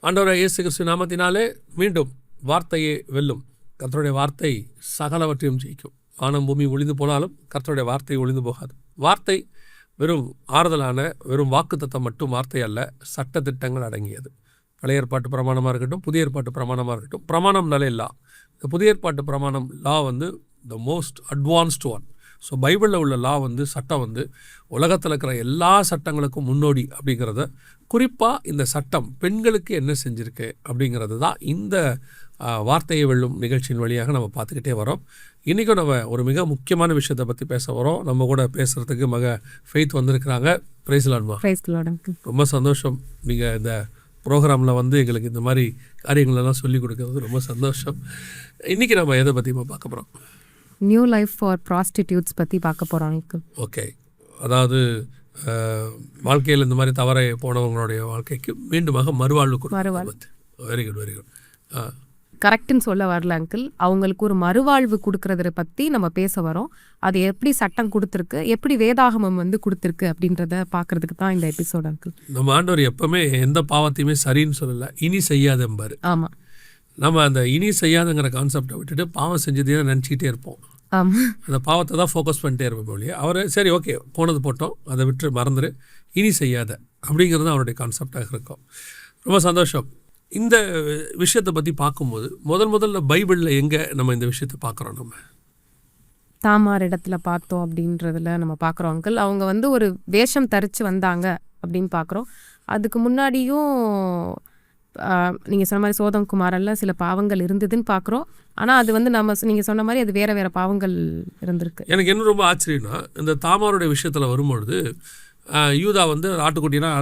ஆண்டவராகிய இயேசு கிறிஸ்து நாமத்தினாலே மீண்டும் வார்த்தையே வெல்லும். கர்த்தருடைய வார்த்தை சகலவற்றையும் ஜெயிக்கும். வானம் பூமி ஒளிந்து போனாலும் கர்த்தருடைய வார்த்தை ஒளிந்து போகாது. வார்த்தை வெறும் ஆறுதலான வெறும் வாக்குத்தத்தம் மட்டும் வார்த்தை அல்ல, சட்ட திட்டங்கள் அடங்கியது. பழைய ஏற்பாட்டு பிரமாணமாக இருக்கட்டும், புதிய ஏற்பாட்டு பிரமாணமாக இருக்கட்டும். பிரமாணம்னாலே லா. இந்த புதிய ஏற்பாட்டு பிரமாணம் லா வந்து the most advanced one. So பைபிளில் உள்ள லா வந்து சட்டம் வந்து உலகத்தில் இருக்கிற எல்லா சட்டங்களுக்கும் முன்னோடி அப்படிங்கிறத, குறிப்பாக இந்த சட்டம் பெண்களுக்கு என்ன செஞ்சுருக்கு அப்படிங்கிறது தான் இந்த வார்த்தையை வெல்லும் நிகழ்ச்சியின் வழியாக நம்ம பார்த்துக்கிட்டே வரோம். இன்றைக்கும் நம்ம ஒரு மிக முக்கியமான விஷயத்தை பற்றி பேச வரோம். நம்ம கூட பேசுகிறதுக்கு ஃபெய்த் வந்திருக்கிறாங்க. Praise Lord. ரொம்ப சந்தோஷம். நீங்கள் இந்த ப்ரோக்ராமில் வந்து எங்களுக்கு இந்த மாதிரி காரியங்களெல்லாம் சொல்லிக் கொடுக்கறது ரொம்ப சந்தோஷம். இன்றைக்கி நம்ம எதை பற்றி பார்க்க போகிறோம்? நியூ லைஃப் ஃபார் ப்ராஸ்டிடியூட்ஸ் பற்றி பார்க்க போகிறோம். ஓகே, அதாவது வாழ்க்கையில் இந்த மாதிரி தவறை போனவங்களுடைய வாழ்க்கைக்கு மீண்டுமாக மறுவாழ்வு கொடுக்கும். Very good, very good. கரெக்டுன்னு சொல்ல வரல அங்கிள். அவங்களுக்கு ஒரு மறுவாழ்வு கொடுக்கறத பற்றி நம்ம பேச வரோம். அது எப்படி சட்டம் கொடுத்துருக்கு, எப்படி வேதாகமம் வந்து கொடுத்துருக்கு அப்படின்றத பார்க்கறதுக்கு தான் இந்த எபிசோட் அங்கிள். நம்ம ஆண்டவர் எப்பவுமே எந்த பாவத்தையுமே சரின்னு சொல்லலை, இனி செய்யாதம்பாரு. ஆமாம், நம்ம அந்த இனி செய்யாதுங்கிற கான்செப்டை விட்டுட்டு பாவம் செஞ்சதே நினச்சிக்கிட்டே இருப்போம். அந்த பாவத்தை தான் ஃபோக்கஸ் பண்ணிட்டே இருப்போம் இல்லையா. அவர் சரி ஓகே போனது போட்டோம், அதை விட்டு மறந்துடு, இனி செய்யாத அப்படிங்கிறது அவருடைய கான்செப்டாக இருக்கும். ரொம்ப சந்தோஷம். இந்த விஷயத்தை பற்றி பார்க்கும்போது முதல்ல பைபிளில் எங்கே நம்ம இந்த விஷயத்தை பார்க்குறோம்? நம்ம தாமார் இடத்துல பார்த்தோம் அப்படின்றதுல நம்ம பார்க்குறோம் அங்கிள். அவங்க வந்து ஒரு வேஷம் தரித்து வந்தாங்க அப்படின்னு பார்க்குறோம். அதுக்கு முன்னாடியும் நீங்கள் சொன்ன மாதிரி சோதம் குமாரெல்லாம் சில பாவங்கள் இருந்ததுன்னு பார்க்குறோம். ஆனால் அது வந்து நீங்கள் சொன்ன மாதிரி அது வேறு பாவங்கள் இருந்திருக்கு. எனக்கு என்ன ரொம்ப ஆச்சரியம்னா, இந்த தாமாருடைய விஷயத்தில் வரும்பொழுது யூதா வந்து ஆட்டுக்குட்டியெல்லாம்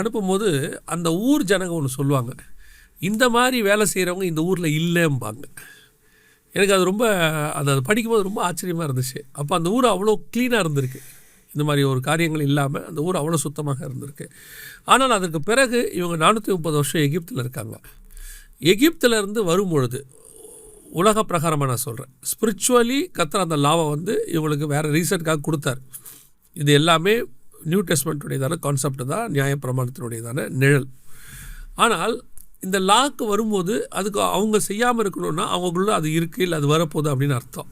அனுப்பும்போது அந்த ஊர் ஜனங்க ஒன்று சொல்லுவாங்க, இந்த மாதிரி வேலை செய்கிறவங்க இந்த ஊரில் இல்லைம்பாங்க. எனக்கு அது ரொம்ப அதை படிக்கும்போது ரொம்ப ஆச்சரியமாக இருந்துச்சு. அப்போ அந்த ஊர் அவ்வளோ க்ளீனாக இருந்திருக்கு, இந்த மாதிரி ஒரு காரியங்கள் இல்லாமல் அந்த ஊர் அவ்வளோ சுத்தமாக இருந்திருக்கு. ஆனால் அதற்கு பிறகு இவங்க 430 வருஷம் எகிப்தில் இருக்காங்க. எகிப்திலேருந்து வரும்பொழுது உலக பிரகாரமாக நான் சொல்கிறேன், ஸ்பிரிச்சுவலி கர்த்தர் அந்த லாவை வந்து இவங்களுக்கு வேறு ரீசனுக்காக கொடுத்தார். இது எல்லாமே நியூ டெஸ்ட்மெண்ட்டுடையதான கான்செப்ட் தான், நியாயப்பிரமாணத்தினுடையதான நிழல். ஆனால் இந்த லாக்கு வரும்போது அதுக்கு அவங்க செய்யாமல் இருக்கணும்னா அவங்களுக்குள்ள அது இருக்குது, இல்லை அது வரப்போகுது அப்படின்னு அர்த்தம்.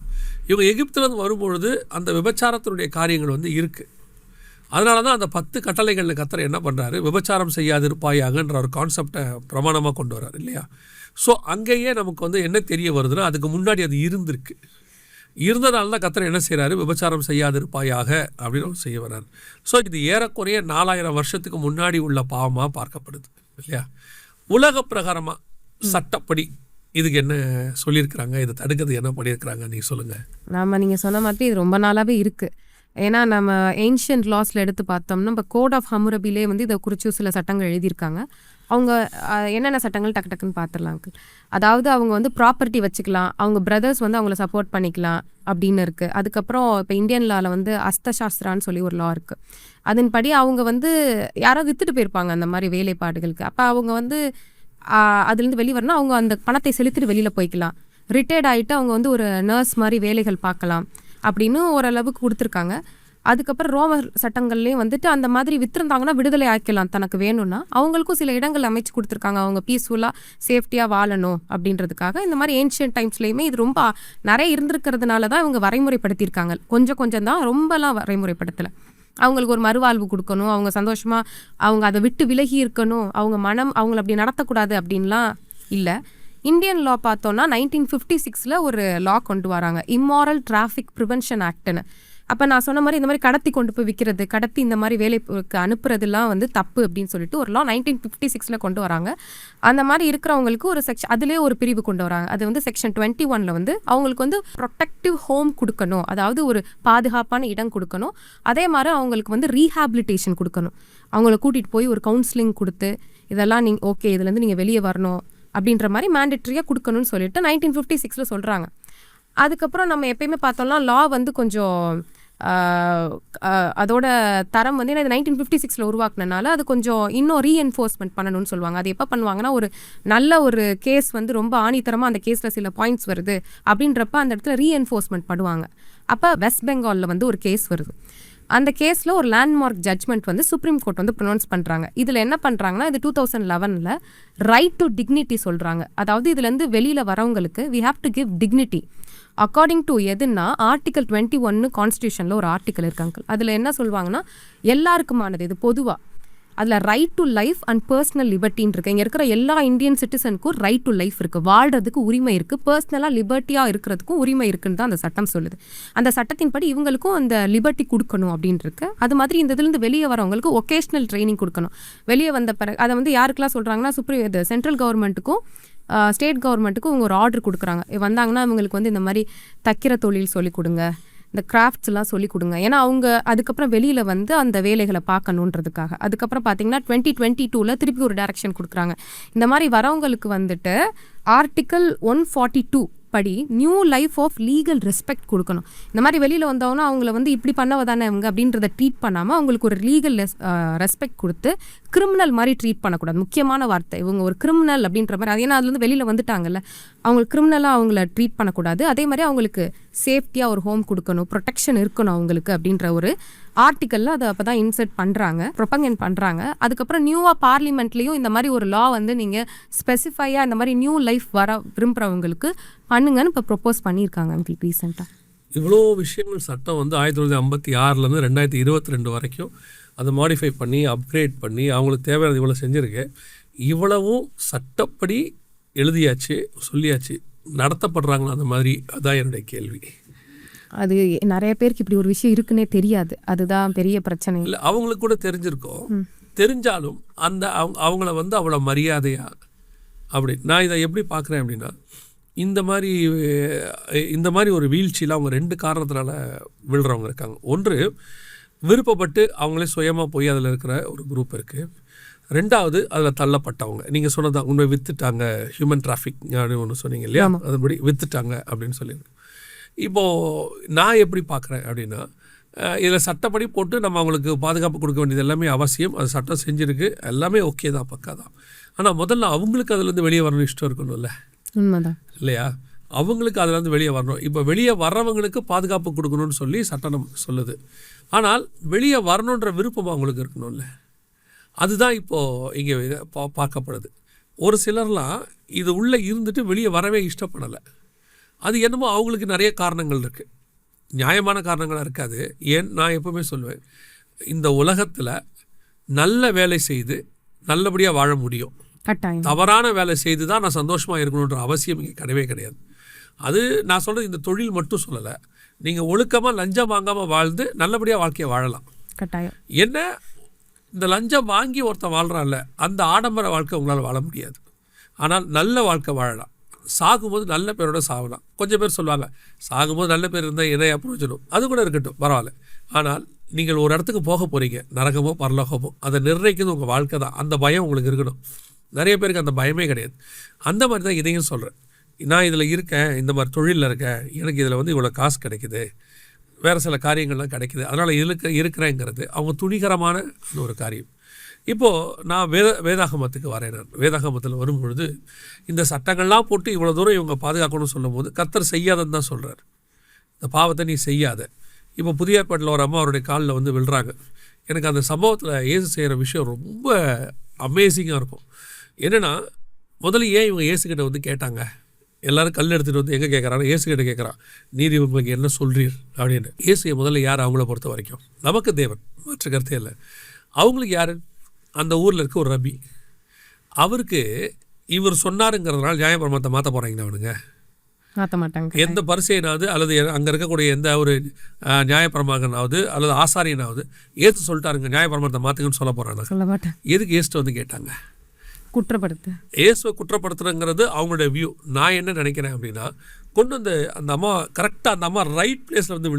இவங்க எகிப்திலேருந்து வரும்பொழுது அந்த விபச்சாரத்தினுடைய காரியங்கள் வந்து இருக்குது. அதனால தான் அந்த 10 கட்டளைகளில் கர்த்தர் என்ன பண்ணுறாரு, விபச்சாரம் செய்யாதிருப்பாயாகன்ற ஒரு கான்செப்டை பிரமாணமாக கொண்டு வர்றாரு இல்லையா. ஸோ அங்கேயே நமக்கு வந்து என்ன தெரிய வருதுன்னா, அதுக்கு முன்னாடி அது இருந்திருக்கு. இருந்ததால தான் கர்த்தர் என்ன செய்கிறாரு, விபச்சாரம் செய்யாதிருப்பாயாக அப்படின்னு செய்ய வர்றாரு. ஸோ இது ஏறக்குறைய 4000 வருஷத்துக்கு முன்னாடி உள்ள பாவமாக பார்க்கப்படுது இல்லையா. உலக பிரகாரமாக சட்டப்படி இதுக்கு என்ன சொல்லியிருக்கிறாங்க, இதை தடுக்கிறது என்ன பண்ணியிருக்கிறாங்க, நீங்கள் சொல்லுங்கள். நீங்கள் சொன்ன மாதிரி இது ரொம்ப நாளாகவே இருக்குது. ஏன்னா நம்ம ஏன்ஷியன்ட் லாஸில் எடுத்து பார்த்தோம்னா இப்போ கோட் ஆஃப் ஹம்முரபிலே வந்து இதை குறித்து சில சட்டங்கள் எழுதியிருக்காங்க. அவங்க என்னென்ன சட்டங்கள் டக்குன்னு பார்த்துடலாம். அதாவது அவங்க வந்து ப்ராப்பர்ட்டி வச்சுக்கலாம், அவங்க பிரதர்ஸ் வந்து அவங்கள சப்போர்ட் பண்ணிக்கலாம் அப்படின்னு இருக்குது. அதுக்கப்புறம் இப்போ இந்தியன் லாவில் வந்து அஸ்தசாஸ்திரான்னு சொல்லி ஒரு லா இருக்குது. அதன்படி அவங்க வந்து யாராவது விற்றுட்டு போயிருப்பாங்க அந்த மாதிரி வேலைப்பாடுகளுக்கு. அப்போ அவங்க வந்து அதுலேருந்து வெளியே வரணும், அவங்க அந்த பணத்தை செலுத்திட்டு வெளியில் போய்க்கலாம். ரிட்டையர்ட் ஆகிட்டு அவங்க வந்து ஒரு நர்ஸ் மாதிரி வேலைகள் பார்க்கலாம் அப்படின்னு ஓரளவுக்கு கொடுத்துருக்காங்க. அதுக்கப்புறம் ரோமர் சட்டங்கள்லேயும் வந்துட்டு அந்த மாதிரி விற்றுருந்தாங்கன்னா விடுதலை ஆக்கலாம் தனக்கு வேணும்னா. அவங்களுக்கும் சில இடங்கள் அமைச்சு கொடுத்துருக்காங்க, அவங்க பீஸ்ஃபுல்லாக சேஃப்டியாக வாழணும் அப்படின்றதுக்காக. இந்த மாதிரி ஏன்ஷியன்ட் டைம்ஸ்லேயுமே இது ரொம்ப நிறைய இருந்திருக்கிறதுனால தான் இவங்க வரைமுறைப்படுத்தியிருக்காங்க. கொஞ்சம் தான், ரொம்பலாம் வரைமுறைப்படுத்தலை. அவங்களுக்கு ஒரு மறுவாழ்வு கொடுக்கணும், அவங்க சந்தோஷமாக அவங்க அதை விட்டு விலகி இருக்கணும், அவங்க மனம் அவங்கள அப்படி நடத்தக்கூடாது அப்படின்லாம் இல்லை. இந்தியன் லா பார்த்தோன்னா 1956 ஒரு லா கொண்டு வராங்க, இம்மாரல் டிராஃபிக் ப்ரிவென்ஷன் ஆக்ட்னு. அப்போ நான் சொன்ன மாதிரி இந்த மாதிரி கடத்தி கொண்டு போய் விற்கிறது, கடத்தி இந்த மாதிரி வேலைக்கு அனுப்புறதுலாம் வந்து தப்பு அப்படின்னு சொல்லிட்டு ஒரு லா 1956 கொண்டு வராங்க. அந்த மாதிரி இருக்கிறவங்களுக்கு ஒரு செக்ஷன், அதுலேயே ஒரு பிரிவு கொண்டு வராங்க. அது வந்து செக்ஷன் 21 வந்து அவங்களுக்கு வந்து ப்ரொடெக்டிவ் ஹோம் கொடுக்கணும், அதாவது ஒரு பாதுகாப்பான இடம் கொடுக்கணும். அதே மாதிரி அவங்களுக்கு வந்து ரீஹாபிலிட்டேஷன் கொடுக்கணும், அவங்கள கூட்டிகிட்டு போய் ஒரு கவுன்சிலிங் கொடுத்து இதெல்லாம் நீங்கள் ஓகே இதுலேருந்து நீங்கள் வெளியே வரணும் அப்படின்ற மாதிரி மேண்டட்ரியாக கொடுக்கணும்னு சொல்லிட்டு 1956 சொல்கிறாங்க. அதுக்கப்புறம் நம்ம எப்பயுமே பார்த்தோம்னா லா வந்து கொஞ்சம் அதோட தரம் வந்து ஏன்னா இது 1956 உருவாக்குனனால அது கொஞ்சம் இன்னும் ரீஎன்ஃபோர்ஸ்மெண்ட் பண்ணணும்னு சொல்லுவாங்க. அது எப்போ பண்ணுவாங்கன்னா, ஒரு நல்ல ஒரு கேஸ் வந்து ரொம்ப ஆணித்தரமாக அந்த கேஸில் சில பாயிண்ட்ஸ் வருது அப்படின்றப்ப அந்த இடத்துல ரீஎன்ஃபோர்ஸ்மெண்ட் பண்ணுவாங்க. அப்போ வெஸ்ட் பெங்காலில் வந்து ஒரு கேஸ் வருது. அந்த கேஸில் ஒரு லேண்ட்மார்க் ஜட்ஜ்மெண்ட் வந்து சுப்ரீம் கோர்ட் வந்து ப்ரொனவுன்ஸ் பண்ணுறாங்க. இதில் என்ன பண்ணுறாங்கன்னா, இது 2011 ரைட் டு டிக்னிட்டி சொல்கிறாங்க. அதாவது இதுலேருந்து வெளியில் வரவங்களுக்கு we have to give dignity according to எதுன்னா ஆர்டிகல் 21 கான்ஸ்டியூஷனில் ஒரு ஆர்டிக்கல் இருக்காங்க. அதில் என்ன சொல்லுவாங்கன்னா, எல்லாருக்குமானது, இது பொதுவாக அதில் right to life and personal லிபர்ட்டின்னு இருக்குது. இங்கே இருக்கிற எல்லா இந்தியன் சிட்டிசனுக்கும் ரைட் டு லைஃப் இருக்குது, வாழ்கிறதுக்கு உரிமை இருக்குது, பர்சனலாக லிபர்ட்டியாக இருக்கிறதுக்கும் உரிமை இருக்குன்னு தான் அந்த சட்டம் சொல்லுது. அந்த சட்டத்தின்படி இவங்களுக்கும் அந்த லிபர்ட்டி கொடுக்கணும் அப்படின்னு இருக்கு. அது மாதிரி இந்த இதுலேருந்து வெளியே வரவங்களுக்கு ஒகேஷ்னல் ட்ரைனிங் கொடுக்கணும். வெளியே வந்த பிறகு அதை வந்து யாருக்கெல்லாம் சொல்கிறாங்கன்னா, இது சென்ட்ரல் கவர்மெண்ட்டுக்கும் ஸ்டேட் கவர்மெண்ட்டுக்கும் இவங்க ஒரு ஆர்டர் கொடுக்குறாங்க. வந்தாங்கன்னா இவங்களுக்கு வந்து இந்த மாதிரி தைக்கிற தொழில் சொல்லிக் கொடுங்க, இந்த கிராஃப்ட்ஸ்லாம் சொல்லிக் கொடுங்க. ஏன்னா அவங்க அதுக்கப்புறம் வெளியில் வந்து அந்த வேலைகளை பார்க்கணுன்றதுக்காக. அதுக்கப்புறம் பார்த்தீங்கன்னா 2022 திருப்பி ஒரு டைரக்ஷன் கொடுக்குறாங்க. இந்த மாதிரி வரவங்களுக்கு வந்துட்டு ஆர்டிக்கல் 142 படி new life of legal respect கொடுக்கணும். இந்த மாதிரி வெளியில் வந்தவங்கன்னா அவங்கள வந்து இப்படி பண்ணவ தானே அவங்க அப்படின்றத ட்ரீட் பண்ணாமல் அவங்களுக்கு ஒரு லீகல் ரெஸ்பெக்ட் கொடுத்து கிரிமினல் மாதிரி ட்ரீட் பண்ணக்கூடாது. முக்கியமான வார்த்தை, இவங்க ஒரு கிரிமினல் அப்படின்ற மாதிரி. அது ஏன்னா அதுலேருந்து வெளியில் வந்துட்டாங்கல்ல, அவங்களுக்கு கிரிமினலாக அவங்கள ட்ரீட் பண்ணக்கூடாது. அதே மாதிரி அவங்களுக்கு சேஃப்டியாக ஒரு ஹோம் கொடுக்கணும், ப்ரொடெக்ஷன் இருக்கணும் அவங்களுக்கு அப்படின்ற ஒரு ஆர்டிக்கலில் அதை அப்போ தான் இன்சர்ட் பண்ணுறாங்க, ப்ரொபகண்ட் பண்ணுறாங்க. அதுக்கப்புறம் நியூவாக பார்லிமெண்ட்லேயும் இந்த மாதிரி ஒரு லா வந்து நீங்கள் ஸ்பெசிஃபையாக இந்த மாதிரி நியூ லைஃப் வர விரும்புகிறவங்களுக்கு பண்ணுங்கன்னு இப்போ ப்ரொப்போஸ் பண்ணியிருக்காங்க ரீசெண்டாக. இவ்வளோ விஷயங்கள் சட்டம் வந்து 1956 2022 வரைக்கும் அதை மாடிஃபை பண்ணி அப்கிரேட் பண்ணி அவங்களுக்கு தேவையானது இவ்வளோ செஞ்சுருக்கு. இவ்வளவும் சட்டப்படி எழுதியாச்சு, சொல்லியாச்சு, நடத்தப்படுறாங்களா அந்த மாதிரி? அதான் என்னுடைய கேள்வி. அது நிறைய பேருக்கு இப்படி ஒரு விஷயம் இருக்குன்னே தெரியாது, அதுதான் பெரிய பிரச்சனை. இல்லை, அவங்களுக்கு கூட தெரிஞ்சிருக்கோம், தெரிஞ்சாலும் அந்த அவங்கள வந்து அவ்வளோ மரியாதையா அப்படி நான் இதை எப்படி பார்க்குறேன் அப்படின்னா, இந்த மாதிரி ஒரு வீழ்ச்சியில் அவங்க 2 காரணத்தினால விழுறவங்க இருக்காங்க. ஒன்று, விருப்பப்பட்டு அவங்களே சுயமாக போய் அதில் இருக்கிற ஒரு குரூப் இருக்குது. 2வது, அதில் தள்ளப்பட்டவங்க. நீங்கள் சொன்னதான் உண்மை, விற்றுட்டாங்க, ஹியூமன் டிராஃபிக் அப்படின்னு ஒன்று சொன்னீங்க இல்லையா, அதுபடி விற்றுட்டாங்க அப்படின்னு சொல்லியிருக்கேன். இப்போது நான் எப்படி பார்க்குறேன் அப்படின்னா, இதில் சட்டப்படி போட்டு நம்ம அவங்களுக்கு பாதுகாப்பு கொடுக்க வேண்டியது எல்லாமே அவசியம். அது சட்டம் செஞ்சுருக்கு, எல்லாமே ஓகே தான், பக்கா தான். ஆனால் முதல்ல அவங்களுக்கு அதுலேருந்து வெளியே வரணும் இஷ்டம் இருக்கணும்ல, உண்மைதான் இல்லையா? அவங்களுக்கு அதுலேருந்து வெளியே வரணும். இப்போ வெளியே வர்றவங்களுக்கு பாதுகாப்பு கொடுக்கணும்னு சொல்லி சட்டம் சொல்லுது. ஆனால் வெளியே வரணுன்ற விருப்பம் அவங்களுக்கு இருக்கணும்ல, அதுதான் இப்போது இங்கே பார்க்கப்படுது. ஒரு சிலர்லாம் இது உள்ளே இருந்துட்டு வெளியே வரவே இஷ்டப்படலை. அது என்னமோ அவங்களுக்கு நிறைய காரணங்கள் இருக்குது, நியாயமான காரணங்களாக இருக்காது. ஏன் நான் எப்பவுமே சொல்லுவேன், இந்த உலகத்தில் நல்ல வேலை செய்து நல்லபடியாக வாழ முடியும். தவறான வேலை செய்து தான் நான் சந்தோஷமாக இருக்கணுன்ற அவசியம் இங்கே கிடையவே கிடையாது. அது நான் சொல்கிறது இந்த தொழில் மட்டும் சொல்லலை. நீங்கள் ஒழுக்கமாக லஞ்சம் வாங்காமல் வாழ்ந்து நல்லபடியாக வாழ்க்கையை வாழலாம். கட்டாயம். என்ன, இந்த லஞ்சம் வாங்கி ஒருத்தன் வாழ்கிறான்ல, அந்த ஆடம்பர வாழ்க்கை உங்களால் வாழ முடியாது. ஆனால் நல்ல வாழ்க்கை வாழலாம். சாகும்போது நல்ல பேரோட சாகலாம். கொஞ்சம் பேர் சொல்லுவாங்க, சாகும்போது நல்ல பேர் இருந்தால் எதை பிரயோஜனம், அது கூட இருக்கட்டும், பரவாயில்ல. ஆனால் நீங்கள் ஒரு இடத்துக்கு போக போகிறீங்க, நரகமோ பரலோகமோ, அதை நிர்ணயிக்கிறது உங்கள் வாழ்க்கை தான். அந்த பயம் உங்களுக்கு இருக்கணும். நிறைய பேருக்கு அந்த பயமே கிடையாது. அந்த மாதிரி தான் இதையும் சொல்கிறேன். நான் இதில் இருக்கேன், இந்த மாதிரி தொழிலில் இருக்கேன், எனக்கு இதில் வந்து இவ்வளோ காசு கிடைக்குது, வேறு சில காரியங்கள்லாம் கிடைக்குது, அதனால் இருக்கிறேங்கிறது அவங்க துணிகரமான அந்த ஒரு காரியம். இப்போது நான் வேதாகமத்துக்கு வரேன். நான் வேதாகமத்தில் வரும்பொழுது இந்த சட்டங்கள்லாம் போட்டு இவ்வளோ தூரம் இவங்க பாதுகாக்கணும்னு சொல்லும் போது கர்த்தர் செய்யாதன்னு தான் சொல்கிறார். இந்த பாவத்தை நீ செய்யாத. இப்போ புதிய ஏற்பாட்டில் ஒரு அம்மா அவருடைய காலில் வந்து விழுறாங்க. எனக்கு அந்த சம்பவத்தில் இயேசு செய்கிற விஷயம் ரொம்ப அமேசிங்காக இருக்கும். என்னென்னா, முதல்ல ஏன் இவங்க இயேசுக்கிட்ட வந்து கேட்டாங்க? எல்லோரும் கல் எடுத்துகிட்டு வந்து எங்கே கேட்குறாங்க? இயேசுக்கிட்ட கேட்குறான், நீர் இவங்களுக்கு என்ன சொல்கிறீர் அப்படின்னு. இயேசுயை முதல்ல யார்? அவங்கள பொறுத்த வரைக்கும் நமக்கு தேவன், மற்ற கருத்தே இல்லை. அவங்களுக்கு யார்? அந்த ஊரில் இருக்க ஒரு ரபி. அவருக்கு இவர் சொன்னாருங்கிறதுனால நியாயப்பிரமாணத்தை மாற்ற போகிறாங்கன்னு அவனுங்க மாற்ற மாட்டாங்க. எந்த பரிசையனாவது அல்லது அங்கே இருக்கக்கூடிய எந்த ஒரு நியாயப்பிரமாணனாவது அல்லது ஆசாரியனாவது ஏற்று சொல்லிட்டாருங்க நியாயப்பிரமாணத்தை மாற்றுங்கன்னு சொல்ல போகிறாங்க? சொல்ல மாட்டேன். எதுக்கு ஏசுட்டு வந்து கேட்டாங்க? குற்றப்படுத்த. இயேசுவை குற்றப்படுத்துறங்கிறது அவங்களுடைய வியூ. நான் என்ன நினைக்கிறேன் அப்படின்னா, கொண்டு வந்து அந்த அம்மா கரெக்டாக அந்த அம்மா ரைட் பிளேஸில் வந்து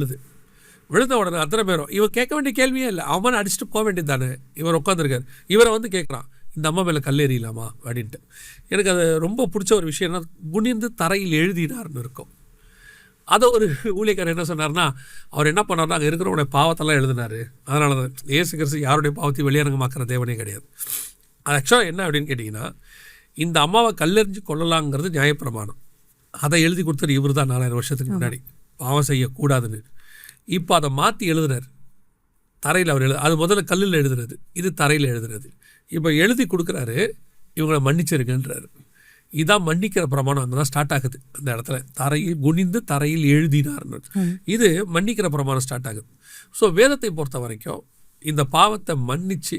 விழுந்த உடனே அத்தனை பேரும் இவர் கேட்க வேண்டிய கேள்வியே இல்லை, அவனை அடிச்சுட்டு போக வேண்டியது தானே. இவர் உட்காந்துருக்கார், இவரை வந்து கேட்குறான், இந்த அம்மா மேலே கல்லெறியலாமா அப்படின்ட்டு. எனக்கு அது ரொம்ப பிடிச்ச ஒரு விஷயம் என்ன, குனிந்து தரையில் எழுதினார்னு இருக்கும். அதை ஒரு ஊழியக்காரர் என்ன சொன்னார்னா, அவர் என்ன பண்ணார்னா, அங்கே இருக்கிறவங்களுடைய பாவத்தெல்லாம் எழுதினார். அதனால தான் இயேசு கிறிஸ்து யாருடைய பாவத்தையும் வெளியரங்கமாக்குற தேவனே கிடையாது. அது ஆக்சுவலாக என்ன அப்படின்னு கேட்டிங்கன்னா, இந்த அம்மாவை கல்லெறிஞ்சு கொள்ளலாங்கிறது நியாயப்பிரமாணம். அதை எழுதி கொடுத்தாரு இவர் தான் 4000 வருஷத்துக்கு முன்னாடி, பாவம் செய்யக்கூடாதுன்னு. இப்போ அதை மாற்றி எழுதுனார். தரையில் அவர் அது முதல்ல கல்லில் எழுதுறது, இது தரையில் எழுதுறது. இப்போ எழுதி கொடுக்குறாரு, இவங்களை மன்னிச்சிருக்குன்றாரு. இதான் மன்னிக்கிற பிரமாணம். அங்கே தான் ஸ்டார்ட் ஆகுது. அந்த இடத்துல தரையில் குனிந்து தரையில் எழுதினார்னு இது மன்னிக்கிற பிரமாணம் ஸ்டார்ட் ஆகுது. ஸோ வேதத்தை பொறுத்த வரைக்கும் இந்த பாவத்தை மன்னித்து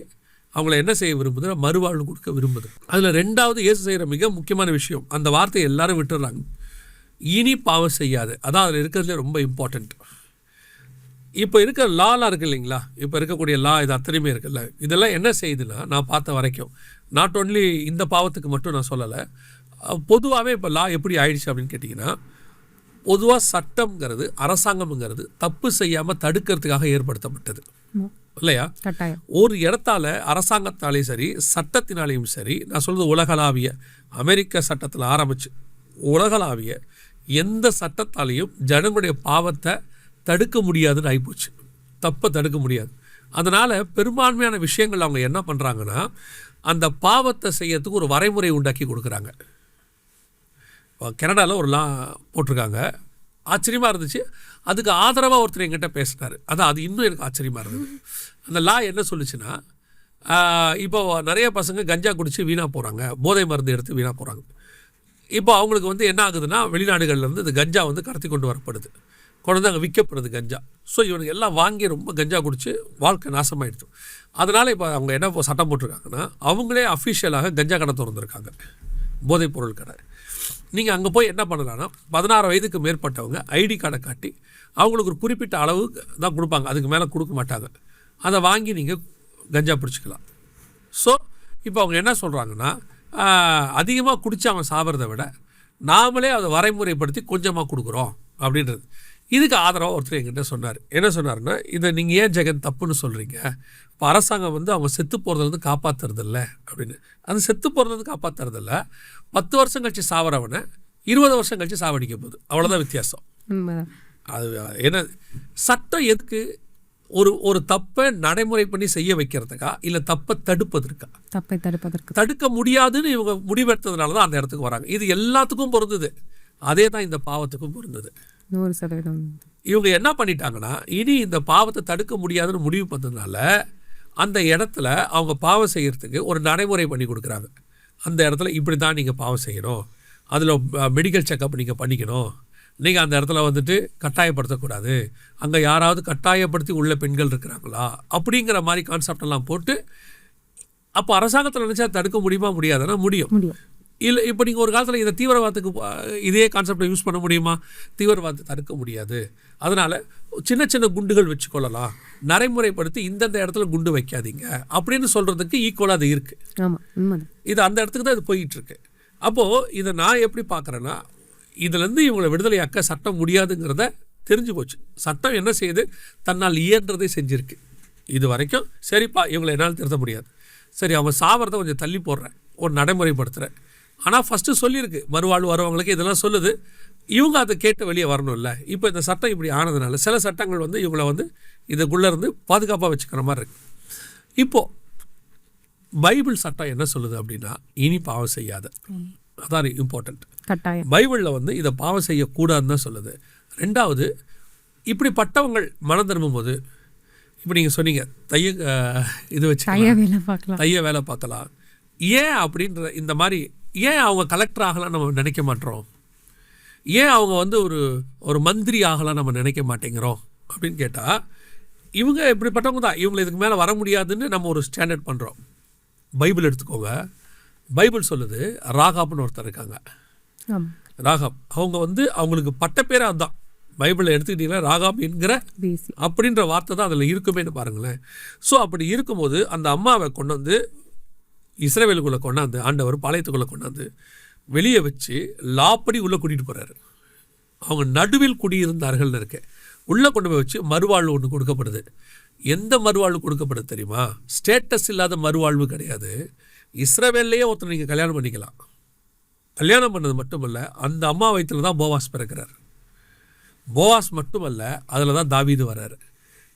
அவங்கள என்ன செய்ய விரும்புது, மறுவாழ்வு கொடுக்க விரும்புது. அதில் ரெண்டாவது இயேசு செய்கிற மிக முக்கியமான விஷயம், அந்த வார்த்தையை எல்லாரும் விட்டுடுறாங்க, இனி பாவம் செய்யாது. அதான் அதில் இருக்கிறதுல ரொம்ப இம்பார்ட்டண்ட். இப்போ இருக்க லாலாம் இருக்குது இல்லைங்களா, இப்போ இருக்கக்கூடிய லா இது அத்தனையுமே இருக்குல்ல, இதெல்லாம் என்ன செய்யுதுன்னா நான் பார்த்த வரைக்கும் நாட் ஓன்லி இந்த பாவத்துக்கு மட்டும் நான் சொல்லலை, பொதுவாகவே இப்போ லா எப்படி ஆயிடுச்சு அப்படின்னு கேட்டிங்கன்னா, பொதுவாக சட்டம்ங்கிறது அரசாங்கம்ங்கிறது தப்பு செய்யாமல் தடுக்கிறதுக்காக ஏற்படுத்தப்பட்டது இல்லையா. ஒரு இடத்தால அரசாங்கத்தாலேயும் சரி சட்டத்தினாலேயும் சரி, நான் சொல்கிறது உலகளாவிய அமெரிக்க சட்டத்தில் ஆரம்பித்து உலகளாவிய எந்த சட்டத்தாலேயும் ஜனங்களுடைய பாவத்தை தடுக்க முடியாதுன்னு ஆகிப்போச்சு, தப்பை தடுக்க முடியாது. அதனால் பெரும்பான்மையான விஷயங்கள் அவங்க என்ன பண்ணுறாங்கன்னா, அந்த பாவத்தை செய்யறதுக்கு ஒரு வரைமுறை உண்டாக்கி கொடுக்குறாங்க. கனடாவில் ஒரு லா போட்டிருக்காங்க, ஆச்சரியமாக இருந்துச்சு. அதுக்கு ஆதரவாக ஒருத்தர் என்கிட்ட பேசினார். அது இன்னும் எனக்கு ஆச்சரியமாக இருந்தது. அந்த லா என்ன சொல்லுச்சுன்னா, இப்போ நிறைய பசங்க கஞ்சா குடித்து வீணாக போகிறாங்க, போதை மருந்து எடுத்து வீணாக போகிறாங்க. இப்போ அவங்களுக்கு என்ன ஆகுதுன்னா, வெளிநாடுகள்லேருந்து இந்த கஞ்சா கடத்தி கொண்டு வரப்படுது, கொண்டு அங்கே விற்கப்படுது கஞ்சா. ஸோ இவனுக்கு எல்லாம் வாங்கி ரொம்ப கஞ்சா குடித்து வாழ்க்கை நாசமாகிடுச்சு. அதனால் இப்போ அவங்க என்ன சட்டம் போட்டிருக்காங்கன்னா, அவங்களே அஃபிஷியலாக கஞ்சா கடை திறந்துருக்காங்க, போதைப் பொருள் கடை. நீங்கள் அங்கே போய் என்ன பண்ணலான்னா, 16 வயதுக்கு மேற்பட்டவங்க ஐடி கார்டை காட்டி அவங்களுக்கு ஒரு குறிப்பிட்ட அளவு தான் கொடுப்பாங்க, அதுக்கு மேலே கொடுக்க மாட்டாங்க. அதை வாங்கி நீங்கள் கஞ்சா பிடிச்சிக்கலாம். ஸோ இப்போ அவங்க என்ன சொல்கிறாங்கன்னா, அதிகமாக குடித்து அவன் சாப்பிட்றத விட நாமளே அதை வரைமுறைப்படுத்தி கொஞ்சமாக கொடுக்குறோம் அப்படின்றது. இதுக்கு ஆதரவாக ஒருத்தர் என்கிட்ட சொன்னார். என்ன சொன்னார்னா, இதை நீங்கள் ஏன் ஜெகன் தப்புன்னு சொல்கிறீங்க, இப்போ அரசாங்கம் அவங்க செத்து போகிறதுலேருந்து காப்பாற்றுறதில்ல அப்படின்னு. அது செத்து போகிறதுலேருந்து காப்பாற்றுறதில்ல, 10 வருஷம் கழிச்சு சாவறவனை 20 வருஷம் கழிச்சு சாவடிக்க போகுது, அவ்வளோதான் வித்தியாசம். அது என்ன, சட்டம் எதுக்கு, ஒரு தப்பை நடைமுறை பண்ணி செய்ய வைக்கிறதுக்கா இல்லை தப்பை தடுப்பதற்கா? தப்பை தடுப்பதற்கு. தடுக்க முடியாதுன்னு இவங்க முடிவெடுத்ததுனால தான் அந்த இடத்துக்கு வராங்க. இது எல்லாத்துக்கும் பொருந்தது, அதே தான் இந்த பாவத்துக்கும் பொருந்தது. 100%. இவங்க என்ன பண்ணிட்டாங்கன்னா, இனி இந்த பாவத்தை தடுக்க முடியாதுன்னு முடிவு பண்ணதுனால அந்த இடத்துல அவங்க பாவம் செய்கிறதுக்கு ஒரு நடைமுறை பண்ணி கொடுக்குறாங்க. அந்த இடத்துல இப்படி தான் நீங்கள் பாவம் செய்யணும், அதில் மெடிக்கல் செக்கப் நீங்கள் பண்ணிக்கணும், நீங்கள் அந்த இடத்துல கட்டாயப்படுத்தக்கூடாது, அங்கே யாராவது கட்டாயப்படுத்தி உள்ள பெண்கள் இருக்கிறாங்களா அப்படிங்கிற மாதிரி கான்செப்டெல்லாம் போட்டு, அப்போ அரசாங்கத்தில் நினச்சா தடுக்க முடியுமா, முடியாதுன்னா முடியும். இல்லை இப்போ நீங்கள் ஒரு காலத்தில் இதை தீவிரவாதத்துக்கு இதே கான்செப்டை யூஸ் பண்ண முடியுமா, தீவிரவாதத்தை தடுக்க முடியாது. அதனால் சின்ன சின்ன குண்டுகள் வச்சுக்கொள்ளலாம், நடைமுறைப்படுத்தி இந்தந்த இடத்துல குண்டு வைக்காதீங்க அப்படின்னு சொல்கிறதுக்கு ஈக்குவலாக அது இருக்குது. இது அந்த இடத்துக்கு தான் இது போயிட்டுருக்கு. அப்போது இதை நான் எப்படி பார்க்குறேன்னா, இதுலேருந்து இவங்களை விடுதலையாக்க சட்டம் முடியாதுங்கிறத தெரிஞ்சு போச்சு. சட்டம் என்ன செய்யுது, தன்னால் இயன்றதை செஞ்சுருக்கு இது வரைக்கும். சரிப்பா, இவங்களை என்னால் திருத்த முடியாது, சரி அவன் சாவறதை கொஞ்சம் தள்ளி போடுறேன், ஒரு நடைமுறைப்படுத்துகிறேன். ஆனால் ஃபஸ்ட்டு சொல்லியிருக்கு, மறுவாழ்வு வரவங்களுக்கு இதெல்லாம் சொல்லுது, இவங்க அதை கேட்டு வெளியே வரணும் இல்லை. இப்போ இந்த சட்டம் இப்படி ஆனதுனால சில சட்டங்கள் இவங்களை இதுக்குள்ளே இருந்து பாதுகாப்பாக வச்சுக்கிற மாதிரி இருக்குது. இப்போது பைபிள் சட்டம் என்ன சொல்லுது அப்படின்னா, இனி பாவம் செய்யாத, அதான் இம்பார்ட்டண்ட். பைபிளில் இதை பாவம் செய்யக்கூடாதுன்னு தான் சொல்லுது. ரெண்டாவது, இப்படிப்பட்டவங்கள் மனம் திரும்பும்போது, இப்போ நீங்கள் சொன்னீங்க இது வச்சு தைய வேலை பார்க்கலாம், ஏன் அப்படின்ற இந்த மாதிரி ஏன் அவங்க கலெக்டர் ஆகலாம் நம்ம நினைக்க மாட்டோம், ஏன் அவங்க ஒரு மந்திரி ஆகலாம் நம்ம நினைக்க மாட்டேங்கிறோம் அப்படின்னு கேட்டால், இவங்க இப்படிப்பட்டவங்க தான், இவங்களை இதுக்கு மேலே வர முடியாதுன்னு நம்ம ஒரு ஸ்டாண்டர்ட் பண்ணுறோம். பைபிள் எடுத்துக்கோங்க, பைபிள் சொல்லுது, ராகாப்னு ஒருத்தர் இருக்காங்க. ராகாப் அவங்க அவங்களுக்கு பட்ட பேரே அதுதான். பைபிளில் எடுத்துக்கிட்டீங்கன்னா ராகாப் என்கிற அப்படின்ற வார்த்தை தான் அதில் இருக்குமேன்னு பாருங்களேன். ஸோ அப்படி இருக்கும்போது அந்த அம்மாவை கொண்டு இஸ்ரவேலுக்குள்ளே கொண்டாந்து ஆண்டவர் பாளையத்துக்குள்ளே கொண்டாந்து வெளியே வச்சு லாப்படி உள்ளே கூட்டிகிட்டு போகிறாரு. அவங்க நடுவில் குடியிருந்தார்கள்னு இருக்கு, உள்ளே கொண்டு போய் வச்சு மறுவாழ்வு ஒன்று கொடுக்கப்படுது. எந்த மறுவாழ்வு கொடுக்கப்படுது தெரியுமா? ஸ்டேட்டஸ் இல்லாத மறுவாழ்வு கிடையாது. இஸ்ரவேல்லையே ஒருத்தர் நீங்கள் கல்யாணம் பண்ணிக்கலாம். கல்யாணம் பண்ணது மட்டுமல்ல, அந்த அம்மா வயிற்றில் தான் போவாஸ் பிறக்கிறார். போவாஸ் மட்டுமல்ல, அதில் தான் தாவீது வர்றார்.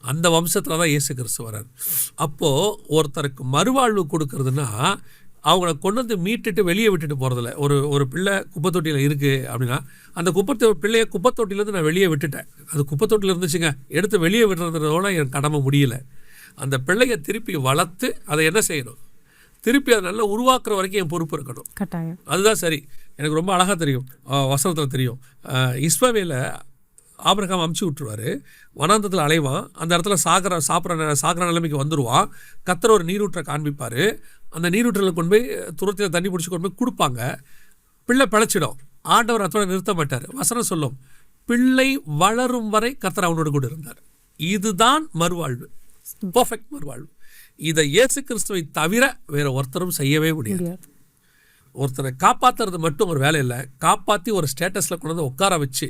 அந்த வம்சத்தில் தான் இயேசு கிறிஸ்து வர்றார். அப்போது ஒருத்தருக்கு மறுவாழ்வு கொடுக்கறதுன்னா அவங்கள கொண்டு மீட்டுட்டு வெளியே விட்டுட்டு போகிறதில்ல. ஒரு பிள்ளை குப்பைத்தொட்டியில் இருக்குது அப்படின்னா, அந்த பிள்ளையை குப்பைத்தொட்டிலேருந்து நான் வெளியே விட்டுட்டேன், அது குப்பைத்தொட்டியில் இருந்துச்சுங்க, எடுத்து வெளியே விடுறதோட என் கடமை முடியல. அந்த பிள்ளையை திருப்பி வளர்த்து அதை என்ன செய்யணும், திருப்பி அதை நல்லா உருவாக்குற வரைக்கும் என் பொறுப்பு இருக்கணும். கட்டாயம். அதுதான் சரி. எனக்கு ரொம்ப அழகாக தெரியும், வசனத்தில் தெரியும். இஸ்மவேலை ஆபிரகாம் அமுச்சு விட்டுருவார், வனாந்தத்தில் அலைவான், அந்த இடத்துல சாகிற நிலைமைக்கு வந்துடுவான். கர்த்தர் ஒரு நீரூற்றை காண்பிப்பார், அந்த நீரூற்றில் கொண்டு போய் துரத்தில் தண்ணி பிடிச்சி கொண்டு போய் கொடுப்பாங்க, பிள்ளை பிழைச்சிடும். ஆண்டவர் அதோட நிறுத்த மாட்டார். வசனம் சொல்லும், பிள்ளை வளரும் வரை கர்த்தர் அவனோடு கூட இருந்தார். இதுதான் மறுவாழ்வு, பர்ஃபெக்ட் மறுவாழ்வு. இதை இயேசு கிறிஸ்துவை தவிர வேற ஒருத்தரும் செய்யவே முடியாது. ஒருத்தரை காப்பாற்றுறது மட்டும் ஒரு வேலை இல்லை, காப்பாற்றி ஒரு ஸ்டேட்டஸில் கொண்டு வந்து உட்கார வச்சு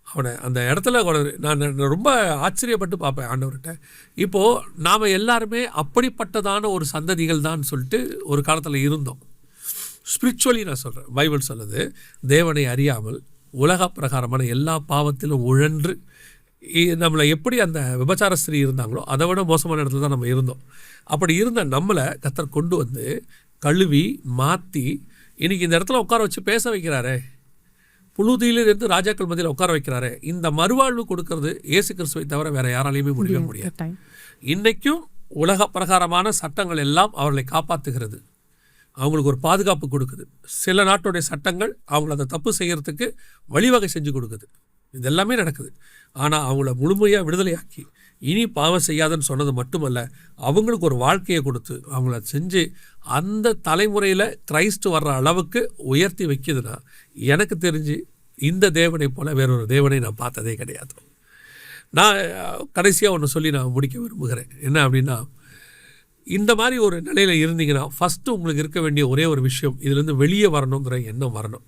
அவனை அந்த இடத்துல நான் ரொம்ப ஆச்சரியப்பட்டு பார்ப்பேன் ஆண்டவர்கிட்ட. இப்போது நாம் எல்லாருமே அப்படிப்பட்டதான ஒரு சந்ததிகள் தான் சொல்லிட்டு ஒரு காலத்தில் இருந்தோம். ஸ்பிரிச்சுவலி நான் சொல்கிறேன், பைபிள் சொல்லுது, தேவனை அறியாமல் உலக பிரகாரமான எல்லா பாவத்திலும் உழன்று நம்மளை எப்படி அந்த விபச்சார ஸ்திரீ இருந்தாங்களோ அதை விட மோசமான இடத்துல தான் நம்ம இருந்தோம். அப்படி இருந்த நம்மளை கர்த்தர் கொண்டு வந்து கழுவி மாற்றி இன்றைக்கி இந்த இடத்துல உட்கார வச்சு பேச வைக்கிறாரே, புழுதியிலிருந்து ராஜாக்கள் மத்தியில் உட்கார வைக்கிறாரே. இந்த மறுவாழ்வு கொடுக்கறது இயேசு கிறிஸ்துவை தவிர வேறு யாராலையுமே முடியவே முடியாது. இன்றைக்கும் உலக பிரகாரமான சட்டங்கள் எல்லாம் அவர்களை காப்பாற்றுகிறது, அவங்களுக்கு ஒரு பாதுகாப்பு கொடுக்குது. சில நாட்டுடைய சட்டங்கள் அவங்கள அதை தப்பு செய்கிறதுக்கு வழிவகை செஞ்சு கொடுக்குது. இதெல்லாமே நடக்குது. ஆனால் அவங்கள முழுமையாக விடுதலையாக்கி இனி பாவம் செய்யாதுன்னு சொன்னது மட்டுமல்ல, அவங்களுக்கு ஒரு வாழ்க்கையை கொடுத்து அவங்கள செஞ்சு அந்த தலைமுறையில் கிரைஸ்ட் வர்ற அளவுக்கு உயர்த்தி வைக்கிதுன்னா, எனக்கு தெரிஞ்சு இந்த தேவனை போல் வேறொரு தேவனை நான் பார்த்ததே கிடையாது. நான் கடைசியாக ஒன்று சொல்லி நான் முடிக்க விரும்புகிறேன். என்ன அப்படின்னா, இந்த மாதிரி ஒரு நிலையில் இருந்தீங்கன்னா ஃபஸ்ட்டு உங்களுக்கு இருக்க வேண்டிய ஒரே ஒரு விஷயம், இதுலேருந்து வெளியே வரணுங்கிற எண்ணம் வரணும்.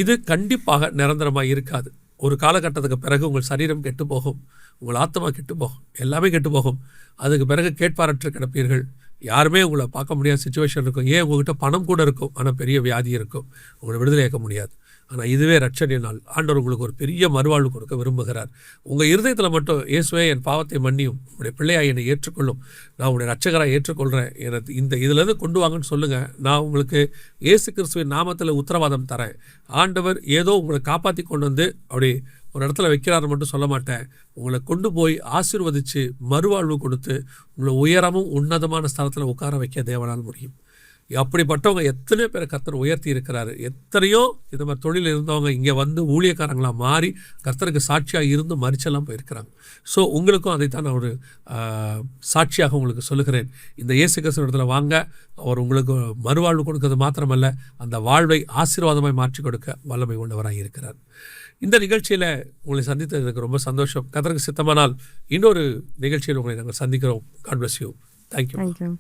இது கண்டிப்பாக நிரந்தரமாக இருக்காது. ஒரு காலகட்டத்துக்கு பிறகு உங்கள் சரீரம் கெட்டு போகும், உங்கள் ஆத்மா கெட்டு போகும், எல்லாமே கெட்டு போகும். அதுக்கு பிறகு கேட்பாரற்று கிடப்பீர்கள், யாருமே உங்களை பார்க்க முடியாத சுச்சுவேஷன் இருக்கும். ஏன் உங்கள்கிட்ட பணம் கூட இருக்கும், ஆனால் பெரிய வியாதி இருக்கும், உங்களை விடுதலையாக்க முடியாது. ஆனால் இதுவே ரட்சணை நாள். ஆண்டவர் உங்களுக்கு ஒரு பெரிய மறுவாழ்வு கொடுக்க விரும்புகிறார். உங்கள் இருதயத்தில் மட்டும், இயேசுவே என் பாவத்தை மன்னியும், உங்களுடைய பிள்ளையாக என்னை ஏற்றுக்கொள்ளும், நான் உங்களுடைய ரட்சகராக ஏற்றுக்கொள்கிறேன், எனக்கு இதிலேருந்து கொண்டு வாங்கன்னு சொல்லுங்கள். நான் உங்களுக்கு இயேசு கிறிஸ்துவின் நாமத்தில் உத்தரவாதம் தரேன். ஆண்டவர் ஏதோ உங்களை காப்பாற்றி கொண்டு வந்து அப்படி ஒரு இடத்துல வைக்கிறாரு மட்டும் சொல்ல மாட்டேன், உங்களை கொண்டு போய் ஆசீர்வதித்து மறுவாழ்வு கொடுத்து உங்களை உயரமும் உன்னதமான ஸ்தலத்தில் உட்கார வைக்க தேவனால் முடியும். அப்படிப்பட்டவங்க எத்தனையோ பேரை கர்த்தர் உயர்த்தி இருக்கிறாரு. எத்தனையோ இந்த மாதிரி தொழில் இருந்தவங்க இங்கே வந்து ஊழியக்காரங்களாக மாறி கர்த்தருக்கு சாட்சியாக இருந்து மறிச்செல்லாம் போயிருக்கிறாங்க. ஸோ உங்களுக்கும் அதைத்தான் நான் ஒரு சாட்சியாக உங்களுக்கு சொல்லுகிறேன். இந்த இயேசு கிறிஸ்து இடத்துல வாங்க, அவர் உங்களுக்கு மறுவாழ்வு கொடுக்கறது மாத்திரமல்ல, அந்த வாழ்வை ஆசீர்வாதமாய் மாற்றி கொடுக்க வல்லமை உள்ளவராக இருக்கிறார். இந்த நிகழ்ச்சியில் உங்களை சந்தித்தது எனக்கு ரொம்ப சந்தோஷம். கர்த்தருக்கு சித்தமானால் இன்னொரு நிகழ்ச்சியில் உங்களை நாங்கள் சந்திக்கிறோம். God bless you. தேங்க்யூ.